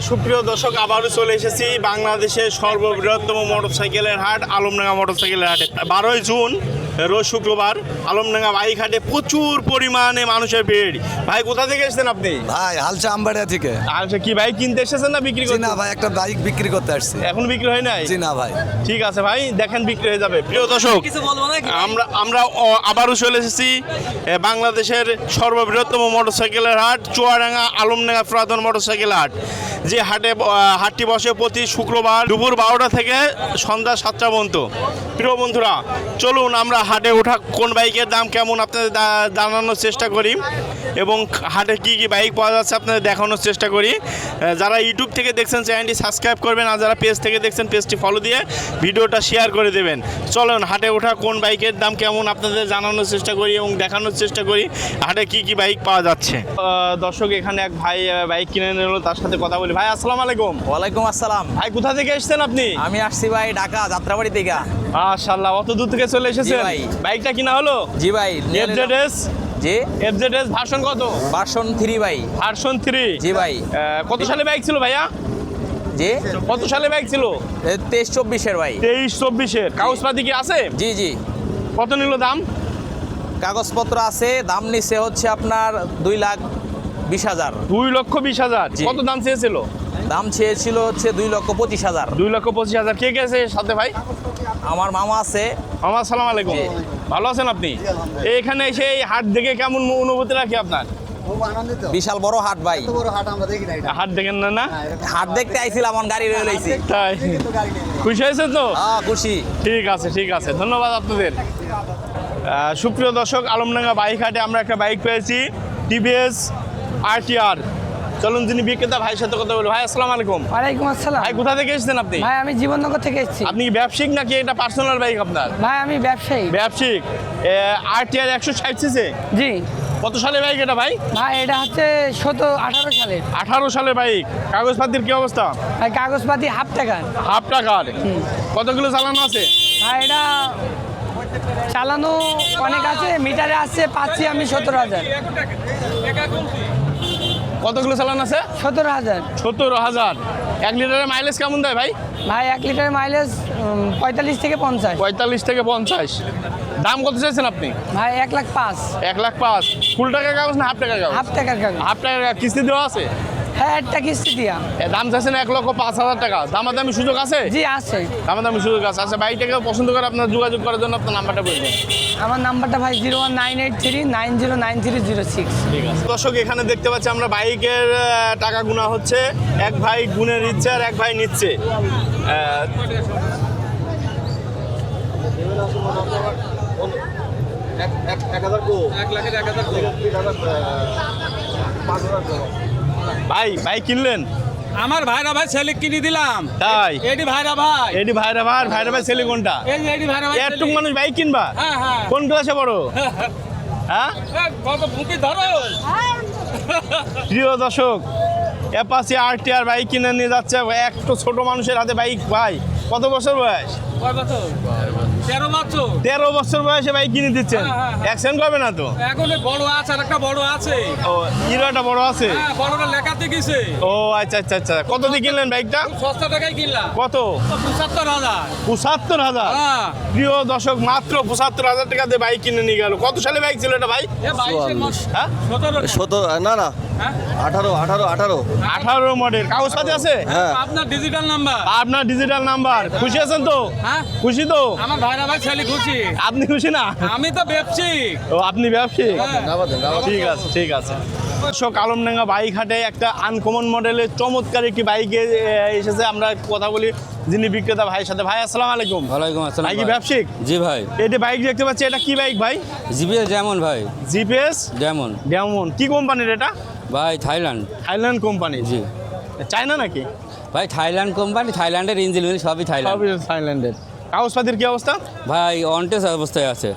সুপ্রিয় দর্শক, আবারও চলে এসেছি বাংলাদেশের সর্ববৃহত্তম মোটরসাইকেলের হাট আলমডাঙ্গা মোটরসাইকেলের হাটে। 12ই জুন রোজ শুক্রবার আলমডাঙ্গা বাইক হাটে প্রচুর পরিমাণে মানুষের ভিড়। ভাই, কোথা থেকে এসেছেন আপনি? ভাই হালচা আমবাড়িয়া থেকে। আচ্ছা, কি বাইক কিনতে এসেছেন না বিক্রি করতে? না ভাই, একটা বাইক বিক্রি করতে আসছি। এখন বিক্রি হয় নাই? জি না ভাই। ঠিক আছে ভাই, দেখেন বিক্রি হয়ে যাবে। প্রিয় দর্শক, আমরা আবারও চলে এসেছি বাংলাদেশের সর্ববৃহত্তম মোটরসাইকেলের হাট চুয়াডাঙ্গা আলমডাঙ্গা পুরাতন মোটরসাইকেল হাট। যে হাটটি বসে প্রতি শুক্রবার দুপুর 12টা থেকে সন্ধ্যা 7টা পর্যন্ত। প্রিয় বন্ধুরা, চলুন আমরা হাটে ওঠা কোন বাইকের দাম কেমন আপনাদের জানানোর চেষ্টা করি এবং হাটে কি কি বাইক পাওয়া যাচ্ছে আপনাদের দেখানোর চেষ্টা করি। যারা ইউটিউব থেকে দেখছেন চ্যানেলটি সাবস্ক্রাইব করবেন, আর যারা পেজ থেকে দেখছেন পেজটি ফলো দিয়ে ভিডিওটা শেয়ার করে দেবেন। চলুন হাটে ওঠা কোন বাইকের দাম কেমন আপনাদের জানানোর চেষ্টা করি এবং দেখানোর চেষ্টা করি হাটে কি কি বাইক পাওয়া যাচ্ছে। দর্শক, এখানে এক ভাই বাইক কিনে নিল, তার সাথে কথা বলি। ভাই, আসসালামু আলাইকুম। ওয়ালাইকুম আসসালাম। ভাই, কোথা থেকে এসেছেন আপনি? আমি আসছি ভাই ঢাকা যাত্রাবাড়ি থেকে। মাশাআল্লাহ, অত দূর থেকে চলে এসেছেন। ভাই। বাইকটা কিনা হলো? জি ভাই। এফজেডএস। জি। এফজেডএস ভার্সন কত? ভার্সন 3 ভাই। ভার্সন 3। জি ভাই। কত সালে বাইক ছিল ভাইয়া? জি। কত সালে বাইক ছিল? 23-24 ভাই। 23-24 কাগজপাতি কি আছে? জি জি। কত নিল দাম? কাগজপত্র আছে, দাম নিচ্ছে হচ্ছে আপনার 2,20,000। 2,20,000। জি। কত দাম চেয়েছিল? দাম চেয়েছিল হচ্ছে 2,25,000। 2,25,000। কে গেছে সাথে ভাই? আমার মামা আছে। মামা, আসসালামু আলাইকুম। জি। ভালো আছেন আপনি? এখানে এসে এই হাট দেখে কেমন অনুভূতি রাখি আপনার? খুব আনন্দিত। বিশাল বড় হাট ভাই। এত বড় হাট আমরা দেখি না এটা। হাট দেখেন না? হাট দেখতে আইছিলাম, আমার গাড়ি রয়ে লইছি। তাই কিন্তু গাড়ি নেই। খুশি হয়েছেন তো? হ্যাঁ খুশি। ঠিক আছে, ঠিক আছে, ধন্যবাদ আপনাদের। সুপ্রিয় দর্শক, আলমডাঙ্গা বাইক হাটে আমরা একটা বাইক পেয়েছি, টিভিএস RTR। চলুন যিনি বিক্রেতা ভাইয়ের সাথে কথা বলবো। ভাই, আসসালামু আলাইকুম। ওয়ালাইকুম আসসালাম। ভাই, কোথা থেকে এসেছেন আপনি? ভাই আমি জীবননগর থেকে এসেছি। আপনি কি ব্যবসায়িক নাকি এটা পার্সোনাল বাইক আপনার? ভাই আমি ব্যবসায়ী। ব্যবসায়িক। RTR 160 CC. জি। কত সালে বাইক এটা ভাই? ভাই এটা হচ্ছে 18 সালের। 18 সালে বাইক। কাগজপাতির কি অবস্থা? ভাই কাগজপাতি হাফ টাকা। হাফ টাকার। কত কিলো চালানো আছে? ভাই এটা চালানো অনেক আছে, মিটারে আসছে পাচ্ছি আমি 17,000। কত কিলো চালানো আছে? 17,000। 17,000। 1 লিটারের মাইলেজ কেমন দেয় ভাই? ভাই 1 লিটার মাইলেজ 45 থেকে 50। 45 থেকে 50। দাম কত চাইছেন আপনি? ভাই 1,05,000। 1,05,000। ফুল টাকার কাগজ না হাফ টাকার কাগজ? হাফ টাকার কাগজ। হাফ টাকার কিস্তি দেওয়া আছে? হ্যাঁ একটা কিস্তি দিয়া। দাম চাইছেন 1,05,000 টাকা। দামাদামি সুযোগ আছে? জি আছে। দামাদামি সুযোগ আছে। আচ্ছা, বাইকটাকে পছন্দ করে আপনার যোগাযোগ করার জন্য আপনার নাম্বারটা বলবেন। আমার নাম্বারটা ভাই 01983909306। ঠিক আছে। দর্শক, এখানে দেখতে পাচ্ছি আমরা বাইকের টাকা গুনা হচ্ছে। এক ভাই গুনে নিচ্ছে আর এক ভাই নিচ্ছে। ভাই, বাইক কিনলেন? আমার ভাইরা ভাই ছেলে কিনে দিলাম। তাই? এডি ভাইরা ভাই। এটি ভাইরা ভাই ছেলে কোনটা? এই যে এডি ভাইরা ভাই। একটু মানুষ বাইক কিনবা? হ্যাঁ হ্যাঁ। কোন ক্লাসে পড়ো? হ্যাঁ? কত ফুটি ধরো। প্রিয় দর্শক, অ্যাপাচি RTR বাইক কিনে নিয়ে যাচ্ছে একটু ছোট মানুষের হাতে বাইক। ভাই, কত বছর বয়স? কয় বছর? 13 বছর। 13 বছর বয়সে বাইক কিনে দিচ্ছেন। হ্যাঁ, হ্যাঁ, হ্যাঁ। অ্যাক্সিডেন্ট করবে না তো? এখন এই বড় আছে আর একটা বড় আছে। ও, হিরোটা বড় আছে। হ্যাঁ, বড়টা লেখাতে গেছে। ও আচ্ছা আচ্ছা আচ্ছা। কত দিয়ে কিনলেন বাইকটা? খুব সস্তা টাকায় কিনলাম। কত? 75,000। 75,000। হ্যাঁ। প্রিয় দর্শক, মাত্র 75,000 টাকা দিয়ে বাইক কিনে নিয়ে গেল। কত সালে বাইক ছিল এটা ভাই? এ 22 মাস। হ্যাঁ? 17 না না, হ্যাঁ? 18 18 মডেল। কাগজপাতি আছে? হ্যাঁ। আপনার ডিজিটাল নাম্বার। আপনার ডিজিটাল নাম্বার। খুশি আছেন তো? হ্যাঁ। খুশি তো? আমার ভাইরা ভাই ছেলে খুশি। আপনি খুশি না? আমি তো ব্যবসায়িক। ও, আপনি ব্যবসায়ী? হ্যাঁ। ঠিক আছে, ঠিক আছে। দর্শক, আলমডাঙ্গা বাইক হাটে একটা আনকমন মডেলের চমৎকার একটি বাইকে এসেছে। আমরা কথা বলি যিনি বিক্রেতা ভাইয়ের সাথে। ভাই, আসসালামু আলাইকুম। ওয়ালাইকুম আসসালাম। ভাই কি ব্যবসায়িক? জি ভাই। এটা বাইক দেখতে পাচ্ছি, এটা কি বাইক ভাই? জিপিএস যেমন ভাই। জিপিএস যেমন ডেমন। কি কোম্পানির এটা? ভাই থাইল্যান্ড। Thailand company? জি চায়না নাকি? ভাই থাইল্যান্ড কোম্পানি, থাইল্যান্ডের ইঞ্জিন সবই থাইল্যান্ড। সবই থাইল্যান্ডের। কাগজপাতির কি অবস্থা? ভাই অনটেস অবস্থায় আছে।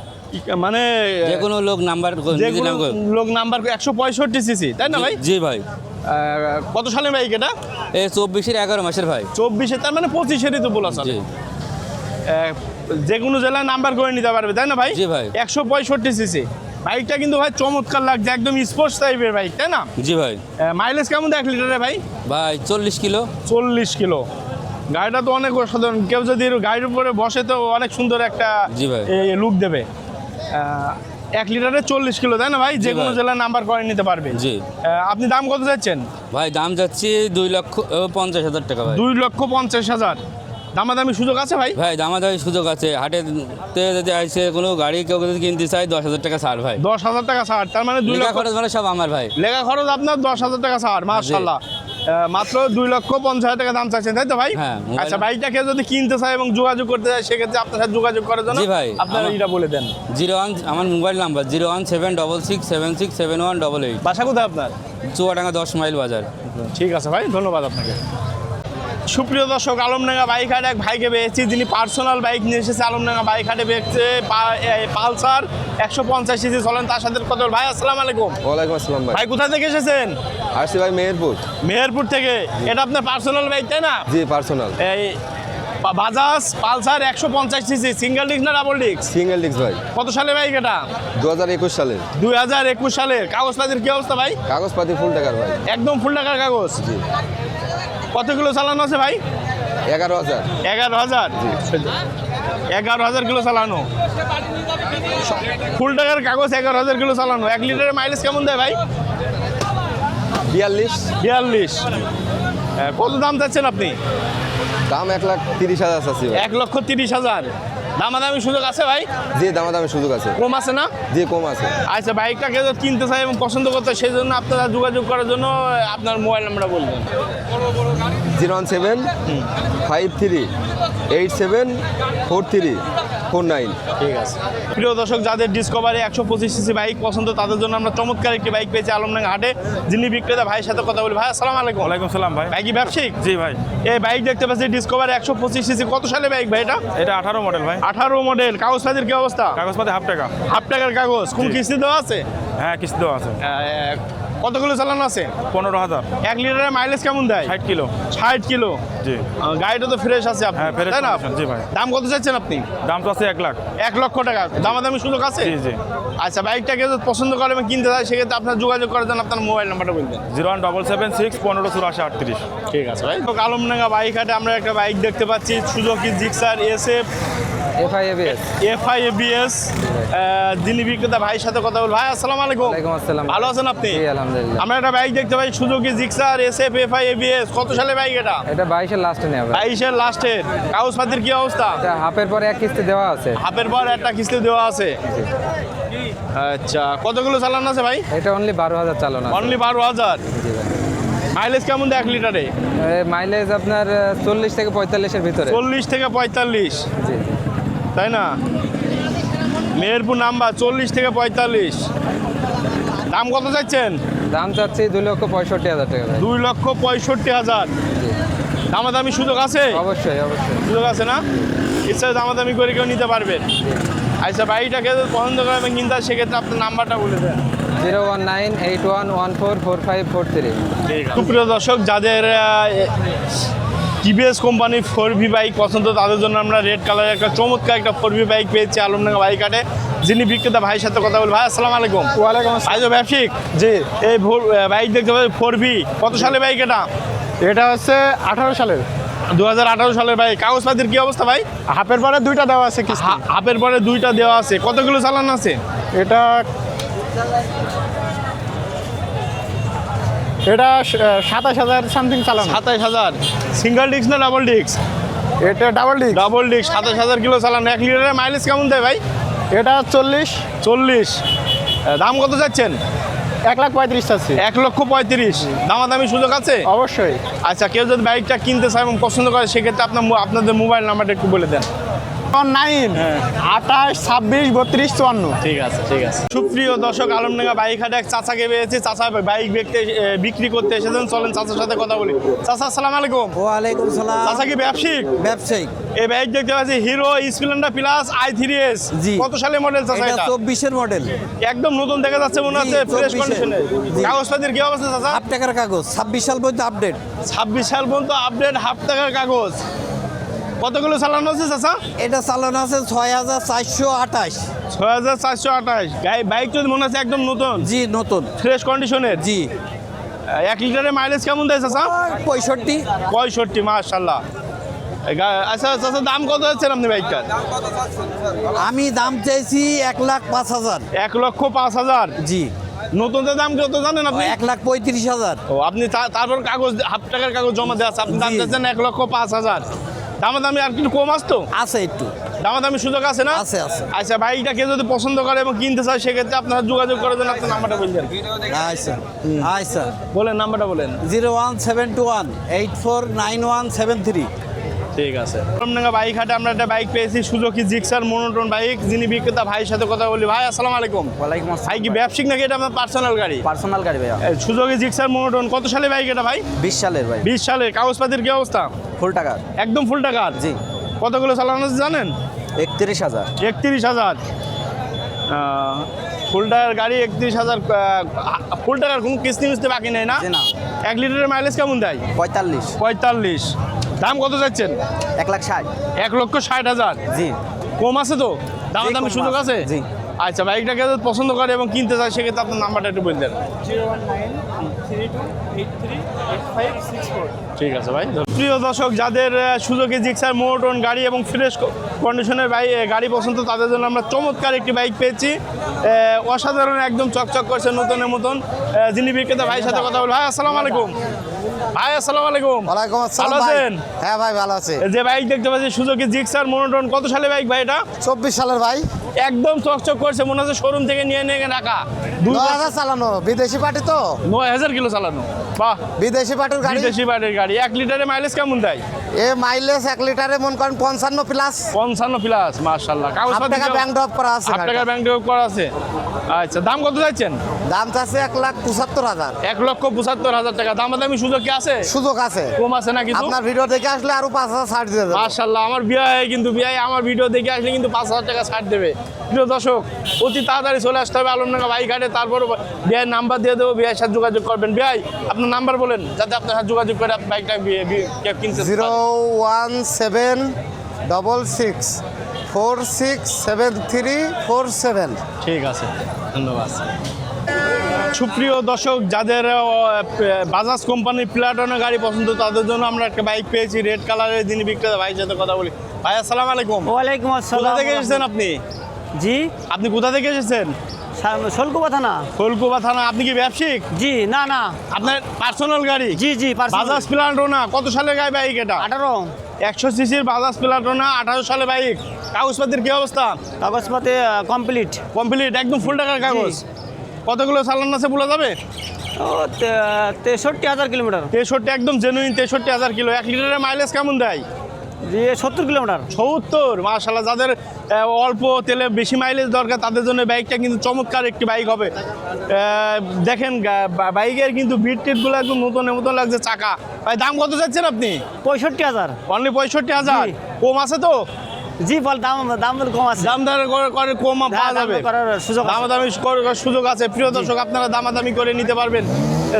মানে যে কোনো লোক নাম্বার যে কোনো লোক নাম্বার 165 সিসি, তাই না ভাই? জি ভাই। কত সালের বাইক এটা? এই 24-এর 11 মাসের ভাই। 24-এ, তার মানে 25-এরই তো বলা চলে। জি যে কোনো জেলায় নাম্বার করে নিতে পারবে, তাই না ভাই? জি ভাই। 165 সিসি। বাইকটা কিন্তু ভাই চমৎকার লাগছে, একদম স্পোর্টস টাইপের বাইক, তাই না? জি ভাই। মাইলেজ কেমন দেয় 1 লিটারে ভাই? ভাই 40 কিলো। 40 কিলো। গাড়িটা তো অনেক অসাধারণ, কেউ যদি গাড়ির উপরে বসে তো অনেক সুন্দর একটা জি ভাই। লুক দেবে। 1 লিটারে 40 কিলো, তাই না ভাই? যে কোনো ভাই। জেলায় নাম্বার করে নিতে পারবে। জি আপনি দাম কত চাচ্ছেন? ভাই দাম যাচ্ছে 2,50,000 টাকা ভাই। 2,50,000। দামাদামি সুযোগ আছে ভাই? ভাই দামাদামি সুযোগ আছে, হাটেতে যদি আইসে কোনো গাড়ি কেউ যদি কিনতে চাই 10,000 টাকা ছাড় ভাই। 10,000 টাকা ছাড়, তার মানে 2 লেখা লক্ষ খরচ মানে সব আমার ভাই। লেখা খরচ আপনার 10,000 টাকা ছাড়, মাশাআল্লাহ। মাত্র 2,50,000 টাকা দাম চাচ্ছেন, তাই তো ভাই? হ্যাঁ, মোবাইল- আচ্ছা, বাইকটাকে যদি কিনতে চায় এবং যোগাযোগ করতে চায় সেক্ষেত্রে আপনার সাথে যোগাযোগ করার জন্য জি ভাই, আপনারা আমার- এটা বলে দেন। 01 আমার মোবাইল নাম্বার 01766767188। বাসা কোথায় আপনার? চুয়াডাঙ্গা 10 মাইল বাজার। ঠিক আছে ভাই, ধন্যবাদ আপনাকে। সুপ্রিয় দর্শক, আলমডাঙ্গা বাইক হাটে এক ভাইকে পেয়েছি যিনি পার্সোনাল বাইক নিয়ে এসেছে আলমডাঙ্গা বাইক হাটে বেচছে পালসার 150 সিসি। চলেন তার সাথে কত। ভাই আসসালামু আলাইকুম। ওয়ালাইকুম আসসালাম ভাই। ভাই কোথা থেকে এসেছেন? আসছি ভাই মেহেরপুর। মেহেরপুর থেকে। এটা আপনার পার্সোনাল বাইক, তাই না? জি পার্সোনাল। এই Bajaj Pulsar 150 CC, single disc না ডাবল ডিস্ক? সিঙ্গেল ডিস্ক ভাই। কত সালে বাইক এটা? 2021 সালের। 2021 সালের। কাগজপাতির কি অবস্থা ভাই? কাগজপাতি ফুল টাকার ভাই। একদম ফুল টাকার কাগজ। জি। কত কিলো চালানো আছে ভাই? 11,000। 11,000। 11,000 কিলো চালানো। ফুল টাকার কাগজ, 11,000 কিলো চালানো। 1 লিটারের মাইলেজ কেমন দেয় ভাই? 42। 42। কত দাম চাচ্ছেন আপনি? দাম 1,30,000 আছে ভাই। 1,30,000। দামাদামি সুযোগ আছে ভাই? জি দামাদামের সুযোগ আছে। কম আছে না? জি কম আছে। আচ্ছা, বাইকটাকে যদি কিনতে চাই এবং পছন্দ করতে সেই জন্য আপনারা যোগাযোগ করার জন্য আপনার মোবাইল নাম্বারটা বলবেন। 017 53 87 43 49। ঠিক আছে। প্রিয় দর্শক, যাদের ডিসকভারি 125 সিসি বাইক পছন্দ তাদের জন্য আমরা চমৎকার একটি বাইক পেয়েছি আলমডাঙ্গা হাটে। যিনি বিক্রেতা ভাইয়ের সাথে কথা বলি। ভাই আসসালামু আলাইকুম। ওয়ালাইকুম সালাম ভাই। ভাই কি ব্যবসায়িক? জি ভাই। এই বাইক দেখতে পাচ্ছি ডিসকভারি 125 সিসি। কত সালে বাইক ভাই এটা? এটা 18 মডেল ভাই। 18 মডেল। কাগজপাতির কি অবস্থা? কাগজপাতি হাফ টাকা। হাফ টাকার কাগজ। কোন জি। কিস্তি দেওয়া আছে? হ্যাঁ কিস্তি দেওয়া আছে। কতগুলো চালানো আছে? 15,000। 1 লিটারের মাইলেজ কেমন দেয়? 60 কিলো। 60 কিলো। জি। গাড়িটা তো ফ্রেশ আছে আপনার, হ্যাঁ, fresh তাই না? condition, জি ভাই। দাম কত চাচ্ছেন আপনি? দাম তো আছে 1 লাখ। 1 লক্ষ টাকা। দামাদামি সুযোগ আছে? জি জি। আচ্ছা, বাইকটাকে যদি পছন্দ করে এবং কিনতে চায় সেক্ষেত্রে আপনার যোগাযোগ করার জন্য আপনার মোবাইল নাম্বারটা বলবেন। 01776 1584 38। ঠিক আছে ভাই। তো আলমডাঙ্গা বাইক হাটে আমরা একটা বাইক দেখতে পাচ্ছি, Suzuki Gixxer SF FI-ABS। FI ABS। যিনি বিক্রেতা ভাইয়ের সাথে কথা বল। ভাই আসসালামু আলাইকুম। ওয়ালাইকুম আসসালাম। ভালো আছেন আপনি? জি আলহামদুলিল্লাহ। আমরা একটা বাইক দেখতে পাই, Suzuki Gixxer SF FI ABS। কত সালে বাইক এটা? এটা 22-এর লাস্টে নেওয়া ভাই। 22-এর লাস্টের। কাগজপাতির কি অবস্থা? এটা হাফের পরে এক কিস্তি দেওয়া আছে। হাফের পর একটা কিস্তি দেওয়া আছে। আচ্ছা, কতগুলো চালানো আছে ভাই? এটা অনলি 12,000 চালানো আছে। অনলি 12,000। জি ভাই। মাইলেজ কেমন দেয় 1 লিটারে? মাইলেজ আপনার 40 থেকে 45-এর ভিতরে। 40 থেকে 45, জি জি। তাই না? মেহেরপুর নাম্বার 40 থেকে 45। দাম কত চাইছেন? দাম চাচ্ছি 2,65,000 টাকা ভাই। 2,65,000। জি। দামাদামি সুযোগ আছে? অবশ্যই অবশ্যই। সুযোগ আছে না? ইচ্ছা দামাদামি করে কেউ নিতে পারবেন। আচ্ছা, বাইকটাকে যদি পছন্দ করবেন কিনতে হয়, সেক্ষেত্রে আপনার নাম্বারটা বলে দেন। 01981144543। সুপ্রিয় দর্শক, যাদের টিভিএস কোম্পানির 4V বাইক পছন্দ তাদের জন্য আমরা রেড কালারের একটা চমৎকার একটা 4V বাইক পেয়েছি আলমডাঙ্গা বাইক হাটে। যিনি বিক্রেতা ভাইয়ের সাথে কথা বল। ভাই আসসালামু আলাইকুম। ওয়ালাইকুম আসসালাম। ভাই তো ব্যবসায়িক? জি। এই বাইক দেখতে পাচ্ছি 4V। কত সালে বাইক এটা? এটা হচ্ছে 18 সালের। 2018 সালের বাইক। কাগজপাতির কি অবস্থা ভাই? হাফের পরে 2টা দেওয়া আছে কিস্তি। হাফের পরে 2টা দেওয়া আছে। কতগুলো চালানো আছে? এটা 27,000 সামথিং চালানো। 27,000। সিঙ্গেল ডিস্ক না ডাবল ডিস্ক? এটা double disc. Double disc. 27,000 kilo চালানো। 1 লিটারের মাইলেজ কেমন দেয় ভাই? এটা 40। 40। দাম কত যাচ্ছেন? 1,35,000 চাচ্ছি। 1,35,000। দামাদামি সুযোগ আছে? অবশ্যই। আচ্ছা, কেউ যদি বাইকটা কিনতে চায় এবং পছন্দ করে সেক্ষেত্রে আপনাদের মোবাইল নাম্বারটা একটু বলে দেন। 9 28 26 32 54। ঠিক আছে, ঠিক আছে। সুপ্রিয় দর্শক, আলমডাঙ্গা বাইক হাটে এক চাচাকে পেয়েছি। চাচা বাইক বিক্রি করতে এসেছেন। চলেন চাচার সাথে কথা বলি। চাচা আসসালামু আলাইকুম। ওয়ালাইকুম সালাম। চাচা কি ব্যবসায়িক? ব্যবসায়িক। এই বাইক দেখতে পাচ্ছি হিরো স্প্লেন্ডার প্লাস i3s। জি। কত সালে মডেল চাচা এটা এটা? 24-এর মডেল। একদম নতুন দেখা যাচ্ছে মনে জি, হচ্ছে, ফ্রেশ 24-এর। কন্ডিশনে। জি। কাগজপাতির কি অবস্থা চাচা? হাফ টাকার কাগজ। 26 সাল পর্যন্ত আপডেট। 26 সাল পর্যন্ত আপডেট, হাফ টাকার কাগজ। কতগুলো চালানো আছে চাচা? এটা চালানো আছে 6428। 6428। বাইক তো মনে আছে একদম নতুন, জি নতুন, ফ্রেশ কন্ডিশনের। জি 1 লিটারের মাইলেজ কেমন দেয় চাচা? 65। 65, মাশাআল্লাহ। আচ্ছা চাচা, দাম কত যাচ্ছেন আপনি বাইকটার? আমি দাম চাইছি 1,05,000। 1,05,000। জি নতুনদের দাম কত জানেন আপনি? 1,35,000। ও, আপনি তারপর কাগজ, হাফ টাকার কাগজ জমা দেওয়া আছে, আপনি দাম জি। চাচ্ছেন 1,05,000। দামাদামি আর একটু কম আসতো? আছে একটু, দামাদামি সুযোগ আছে না? আছে আছে। আচ্ছা, বাইকটা কেউ যদি পছন্দ করে এবং কিনতে চায় সেক্ষেত্রে আপনারা যোগাযোগ করে দেন। আপনার নাম্বারটা বলবেন? আচ্ছা আচ্ছা, বলেন, নাম্বারটা বলেন। 01721849173। ঠিক আছে। আলমডাঙ্গা বাইক হাটে আমরা একটা বাইক পেয়েছি, সুজুকি জিক্সার মোনোটোন বাইক। যিনি বিক্রেতা, ভাইয়ের সাথে কথা বলি। ভাই আসসালামু আলাইকুম। ওয়ালাইকুম ভাই কি ব্যবসায়িক নাকি এটা আপনার পার্সোনাল গাড়ি? পার্সোনাল গাড়ি ভাইয়া, সুজুকি জিক্সার মোনোটোন কত সালে বাইক এটা ভাই? 20 সালের ভাই। 20 সালের। কাগজপাতির কি অবস্থা? ফুল টাকা। একদম ফুল টাকার? জি। কতগুলো চালানো আছে জানেন? 31,000। 31,000। ফুল টাকার গাড়ি, 31,000। ফুল টাকার কোনো কিস্তি মিস্তি বাকি নেই না? জি না। 1 লিটারের মাইলেজ কেমন দেয়? 45। 45। দাম কত যাচ্ছেন? 1,60,000। 1,60,000। জি। কম আছে তো? দামের জি, দামের কম সুযোগ আছে। আছে? জি। আচ্ছা, বাইকটাকে যদি পছন্দ করে এবং কিনতে চায় সেক্ষেত্রে আপনার নাম্বারটা একটু বলে দেন। 01932838564। ঠিক আছে ভাই। প্রিয় দর্শক, যাদের সুজুকি জিক্সার মোনোটোন গাড়ি এবং ফ্রেশ কন্ডিশনের গাড়ি পছন্দ, তাদের জন্য আমরা চমৎকার একটি বাইক পেয়েছি। অসাধারণ, একদম চকচক করছে নতুনের মতন। যিনি বিক্রেতা, ভাইয়ের সাথে কথা বলবো। ভাই আসসালামু আলাইকুম। ভাই আসসালামু আলাইকুম। ওয়ালাইকুম ভালো আসসালাম ভাই। আছেন? হ্যাঁ ভাই ভালো আছে। যে বাইক দেখতে পাচ্ছি সুজুকি জিক্সার মোনোটোন, কত সালে বাইক ভাই এটা? 24 সালের ভাই। একদম চকচক করছে, মনে হচ্ছে শোরুম থেকে নিয়ে রাখা। 9,000 চালানো, বিদেশি পার্টি তো। 9,000 কিলো চালানো। বাহ, বিদেশি পার্টির গাড়ি। বিদেশি বাইরের গাড়ি। 1 লিটারে মাইলেজ কেমন দেয়? এ মাইলেজ 1 লিটারে মন করেন 55 প্লাস। 55 প্লাস, মাশাআল্লাহ। হাফ টাকা ব্যাংক ড্রপ করা আছে। হাফ টাকার ব্যাংক ড্রপ করা আছে। আচ্ছা, দাম কত যাচ্ছেন? দাম চাচ্ছে 1,75,000। 1,75,000 টাকা। দামাদামি সুযোগ কি আছে? সুযোগ আছে। কম আছে না কিছু? আপনার ভিডিও দেখে আসলে আরো 5,000 ছাড় দিয়ে দেবো। মাশাআল্লাহ, আমার বিয়ে আমার ভিডিও দেখে আসলে কিন্তু 5,000 টাকা ছাড় দেবে। প্রিয় দর্শক, অতি তাড়াতাড়ি চলে আসতে হবে আলমডাঙ্গা বাইক হাটে। তারপর বিয়ের নাম্বার দিয়ে দেবো, বিয়ের সাথে যোগাযোগ করবেন। বিয়ে, আপনার নাম্বার বলেন যাতে আপনার সাথে যোগাযোগ করে আপনি বাইকটা কিনতে। 01766467347। ঠিক আছে, ধন্যবাদ। সুপ্রিয় দর্শক, যাদের বাজাজ কোম্পানির প্লাটনের গাড়ি পছন্দ, তাদের জন্য আমরা একটা বাইক পেয়েছি রেড কালারের। যিনি বিক্রেতা, ভাইয়ের সাথে কথা বলি। ভাই আসসালামু আলাইকুম। ওয়ালাইকুম কোথা আসসালাম। থেকে এসেছেন আপনি? জি, আপনি কোথা থেকে এসেছেন? শোলকুপা থানা। কলকাতা থানা। আপনি কি ব্যবসায়িক? জি, না না। আপনার পার্সোনাল গাড়ি? জি জি, বাজাজ প্লাটোনা। কত সালের গাড়ি বাইক এটা? 18। 100 সিসির বাজাজ প্লাটোনা, 18 সালে বাইক। কাগজপাতির কি অবস্থা? কাগজপাতি কমপ্লিট। কমপ্লিট, একদম ফুল টাকার কাগজ। কতগুলো চালান আছে বলা যাবে? ও 63,000 কিলোমিটার। 63, একদম জেনুইন 63,000 কিলো। 1 লিটারের মাইলেজ কেমন দেয়? জি 70 কিলোমিটার। 70, মাশাআল্লাহ। যাদের অল্প তেলে বেশি মাইলেজ দরকার, তাদের জন্য বাইকটা কিন্তু চমৎকার একটি বাইক হবে। দেখেন বাইকের কিন্তু বিট টিটগুলো একদম নতুনের মতন লাগছে। চাকা ভাই, দাম কত যাচ্ছেন আপনি? 65,000। অনলি 65,000। জি। কম আছে তো? জি, বল দাম কম আছে। দাম দর করে কম পাওয়া যাবে। করার সুযোগ আছে। দামাদামি করার সুযোগ আছে। প্রিয় দর্শক, আপনারা দামাদামি করে নিতে পারবেন।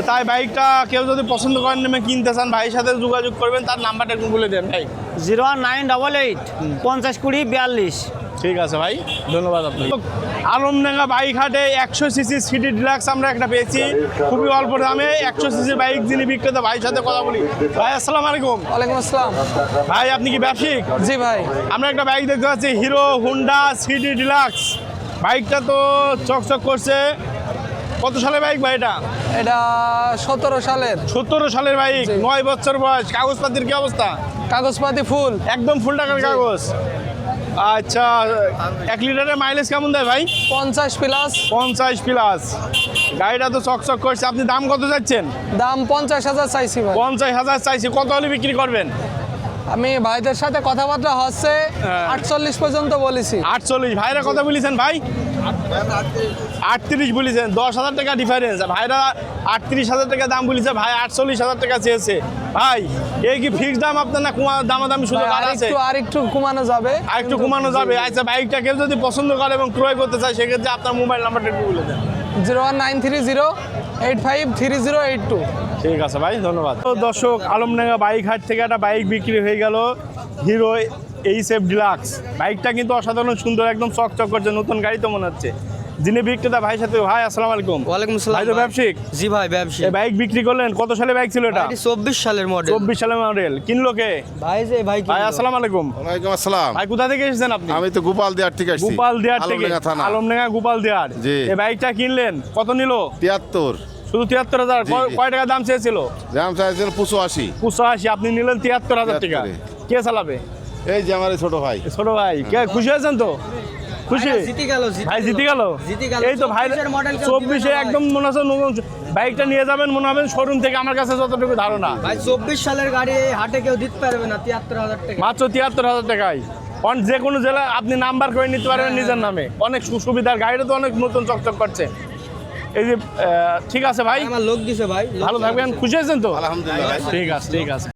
তাই বাইকটা কেউ যদি পছন্দ করেন, নেমে কিনতে চান, ভাইয়ের সাথে যোগাযোগ করবেন। তার নাম্বারটা একটু বলে দেন ভাই। 01988 50 20 42। ঠিক আছে ভাই, ধন্যবাদ আপনাকে। আলমডাঙ্গা বাইক হাটে 100 সিসি সিটি ডিলাক্স আমরা একটা পেয়েছি, খুবই অল্প দামে। 100 সিসির বাইক যিনি বিক্রেতা, ভাইয়ের সাথে কথা বলি। ভাই আসসালামু আলাইকুম। ওয়ালাইকুম আসসালাম। ভাই, আপনি কি ব্যবসায়িক? জি ভাই। আমরা একটা বাইক দেখতে পাচ্ছি, হিরো হুন্ডা সিটি ডিলাক্স। বাইকটা তো চকচক করছে। কত সালের বাইক ভাই এটা? এটা 17 সালের। 17 সালের বাইক, 9 বছর বয়স। কাগজপাতির কি অবস্থা? কাগজপাতি ফুল। একদম ফুল টাকার কাগজ। আচ্ছা, 1 লিটারের মাইলেজ কেমন দেয় ভাই? 50 প্লাস। 50 প্লাস। গাড়িটা তো চকচক করছে। আপনি দাম কত যাচ্ছেন? দাম 50,000 চাইছি ভাই। 50,000 চাইছি। কত হলে বিক্রি করবেন? আমি ভাইদের সাথে কথাবার্তা হচ্ছে, 48 পর্যন্ত বলেছি। 48। ভাইরা কথা বলেছেন ভাই? 38 বলেছেন। 10,000 টাকা ডিফারেন্স। ভাইরা 38,000 টাকা দাম বলেছে, ভাই 48,000 টাকা চেয়েছে। ভাই, এই কি ফিক্সড দাম আপনার, না দামাদামি সুযোগ আর আছে? আর একটু কমানো যাবে। আর একটু কমানো যাবে। আচ্ছা, বাইকটা কেউ যদি পছন্দ করে এবং ক্রয় করতে চায়, সেক্ষেত্রে আপনার মোবাইল নাম্বারটা একটু বলে দেন। 01930853082। ঠিক আছে ভাই, ধন্যবাদ। তো দর্শক, আলমডাঙ্গা বাইক হাট থেকে একটা বাইক বিক্রি হয়ে গেল। Hero HF deluxe. বাইকটা কিন্তু অসাধারণ সুন্দর, একদম চকচক করছে, নতুন গাড়ি তো মনে হচ্ছে। যিনি বিক্রেতা ভাই সাথে, ভাই আসসালামু আলাইকুম। ওয়ালাইকুম আসসালাম ভাই তো ব্যবসায়িক? জি ভাই ব্যবসা এই বাইক বিক্রি করলেন, কত সালে বাইক ছিল এটা? 24 সালের মডেল 24 সালের মডেল। কিনলো কে? ভাই যে ভাই ভাই আসসালামু আলাইকুম। ওয়ালাইকুম আসসালাম। ভাই কোথা থেকে এসেছেন আপনি? আমি তো গোপাল দিয়ার থেকে আসছি। গোপাল দিয়ার থেকে? আলমডাঙ্গা থানা। আলমডাঙ্গা গোপাল দিয়ার। জি। এই বাইকটা কিনলেন, কত নিল? 73। শুধু 73,000? জি, জি। কয় টাকা দাম চেয়েছিল? দাম চাইছিল 85। 85, আপনি নিলেন 73,000 টাকা। 73 কে চালাবে? এই যে আমার এই ছোট ভাই। ছোট ভাই কে খুশি হয়েছেন তো? খুশি জিতে গেল ভাই, জিতে গেল। এই তো ভাই 24-এ একদম মনে হচ্ছে নতুন বাইকটা নিয়ে যাবেন মনে হবে শোরুম থেকে, আমার কাছে যতটুকু ধারণা। ভাই 24 সালের গাড়ি হাটে কেউ দিতে পারবে না 73,000 টাকা। মাত্র 73,000 টাকায় যে কোনো জেলা আপনি নাম্বার করে নিতে পারবেন নিজের নামে। অনেক সুবিধার, গাড়িটা তো অনেক নতুন চকচক করছে। এই যে ঠিক আছে ভাই, আমার লোক দিছে ভাই। ভালো থাকবেন। খুশি হয়েছেন তো? আলহামদুলিল্লাহ ভাই। ঠিক আছে, ঠিক আছে।